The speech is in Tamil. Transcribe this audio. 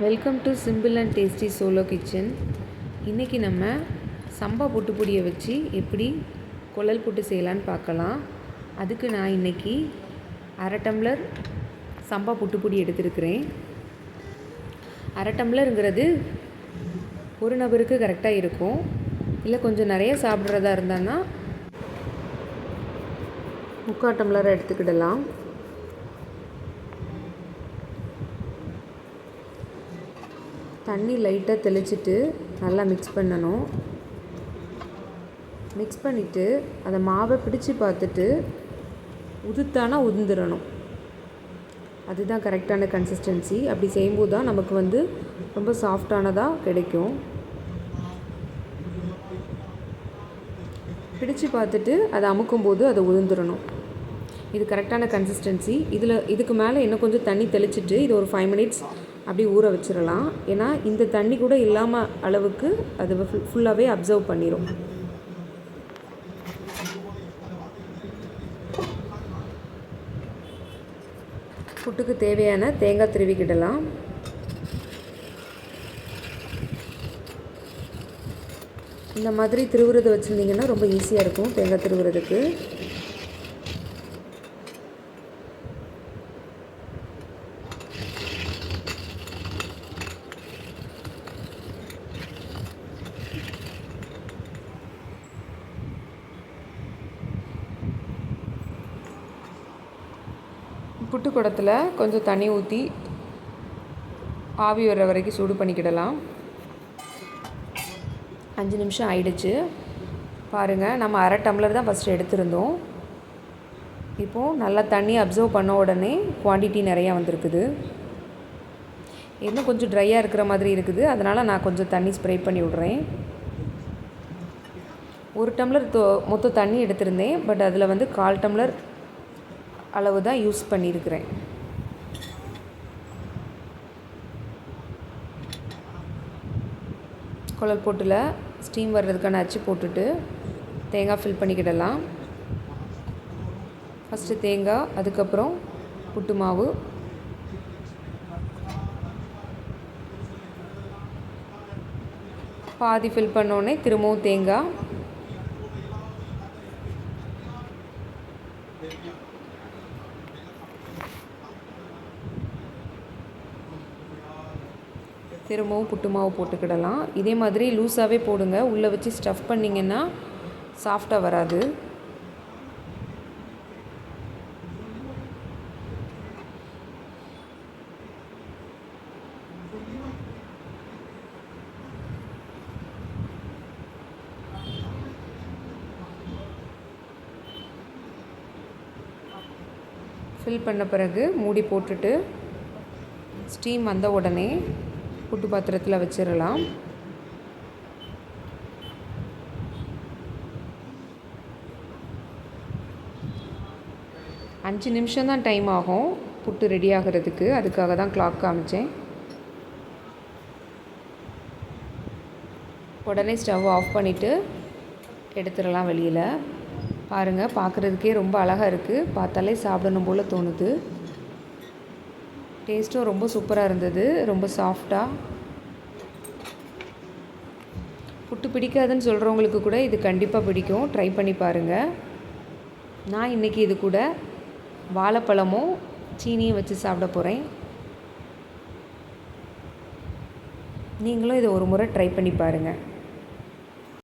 Welcome to simple and tasty solo kitchen. இன்றைக்கி நம்ம சம்பா புட்டுப்பொடியை வச்சு எப்படி குழல் புட்டு செய்யலான்னு பார்க்கலாம். அதுக்கு நான் இன்றைக்கி அரை டம்ளர் சம்பா புட்டுப்பொடி எடுத்துருக்கிறேன். அரை டம்ளருங்கிறது ஒரு நபருக்கு கரெக்டாக இருக்கும். இல்லை கொஞ்சம் நிறைய சாப்பிட்றதா இருந்தான்னா 3/4 டம்ளரை எடுத்துக்கிடலாம். தண்ணி லைட்டாக தெளிச்சிட்டு நல்லா மிக்ஸ் பண்ணணும். மிக்ஸ் பண்ணிவிட்டு அதை மாவை பிடிச்சி பார்த்துட்டு உதுத்தானா உதிர்ந்துடணும். அதுதான் கரெக்டான கன்சிஸ்டன்சி. அப்படி செய்யும்போது தான் நமக்கு ரொம்ப சாஃப்டானதாக கிடைக்கும். பிடிச்சி பார்த்துட்டு அதை அமுக்கும்போது அதை உதிர்ந்துடணும். இது கரெக்டான கன்சிஸ்டன்சி. இதுக்கு மேலே இன்னும் கொஞ்சம் தண்ணி தெளிச்சிட்டு இது ஒரு 5 மினிட்ஸ் அப்படி ஊற வச்சிடலாம். ஏன்னா இந்த தண்ணி கூட இல்லாமல் அளவுக்கு அது ஃபுல்லாகவே அப்சர்வ் பண்ணிடும். புட்டுக்கு தேவையான தேங்காய் திருவிக்கிடலாம். இந்த மாதிரி திருவுறது வச்சுருந்தீங்கன்னா ரொம்ப ஈஸியாக இருக்கும் தேங்காய் திருவுறதுக்கு. புட்டு குடத்தில் கொஞ்சம் தண்ணி ஊற்றி ஆவி வர்ற வரைக்கும் சூடு பண்ணிக்கிடலாம். 5 நிமிஷம் ஆயிடுச்சு. பாருங்கள், நம்ம அரை டம்ளர் தான் ஃபஸ்ட்டு எடுத்திருந்தோம். இப்போது நல்லா தண்ணி அப்சர்வ் பண்ண உடனே குவான்டிட்டி நிறையா வந்திருக்குது. இன்னும் கொஞ்சம் ட்ரையாக இருக்கிற மாதிரி இருக்குது. அதனால் நான் கொஞ்சம் தண்ணி ஸ்ப்ரே பண்ணி விட்றேன். 1 டம்ளர் மொத்தம் தண்ணி எடுத்திருந்தேன். பட் அதில் 1/4 டம்ளர் அளவு தான் யூஸ் பண்ணியிருக்கிறேன். குழல் போட்டில் ஸ்டீம் வர்றதுக்கான அச்சு போட்டுட்டு தேங்காய் ஃபில் பண்ணிக்கிடலாம். ஃபஸ்ட்டு தேங்காய், அதுக்கப்புறம் புட்டு மாவு, பாதி ஃபில் பண்ணோடனே திரும்பவும் தேங்காய், திரும்பவும் புட்டு மாவு போட்டுக்கிடலாம். இதே மாதிரி லூஸாகவே போடுங்க. உள்ளே வச்சு ஸ்டஃப் பண்ணிங்கன்னா சாஃப்டாக வராது. ஃபில் பண்ண பிறகு மூடி போட்டுட்டு ஸ்டீம் வந்த உடனே புட்டு பாத்திரத்தில் வச்சிடலாம். அஞ்சு நிமிஷம் தான் டைம் ஆகும் புட்டு ரெடி ஆகிறதுக்கு. அதுக்காக தான் கிளாக் காமிச்சேன். உடனே ஸ்டவ் ஆஃப் பண்ணிவிட்டு எடுத்துடலாம் வெளியில். பாருங்கள், பார்க்குறதுக்கே ரொம்ப அழகாக இருக்குது. பார்த்தாலே சாப்பிடணும் போல் தோணுது. டேஸ்ட்டும் ரொம்ப சூப்பராக இருந்தது. ரொம்ப சாஃப்டாக. புட்டு பிடிக்காதுன்னு சொல்கிறவங்களுக்கு கூட இது கண்டிப்பாக பிடிக்கும். ட்ரை பண்ணி பாருங்கள். நான் இன்றைக்கி இது கூட வாழைப்பழமும் சீனியும் வச்சு சாப்பிட போகிறேன். நீங்களும் இதை ஒரு முறை ட்ரை பண்ணி பாருங்கள்.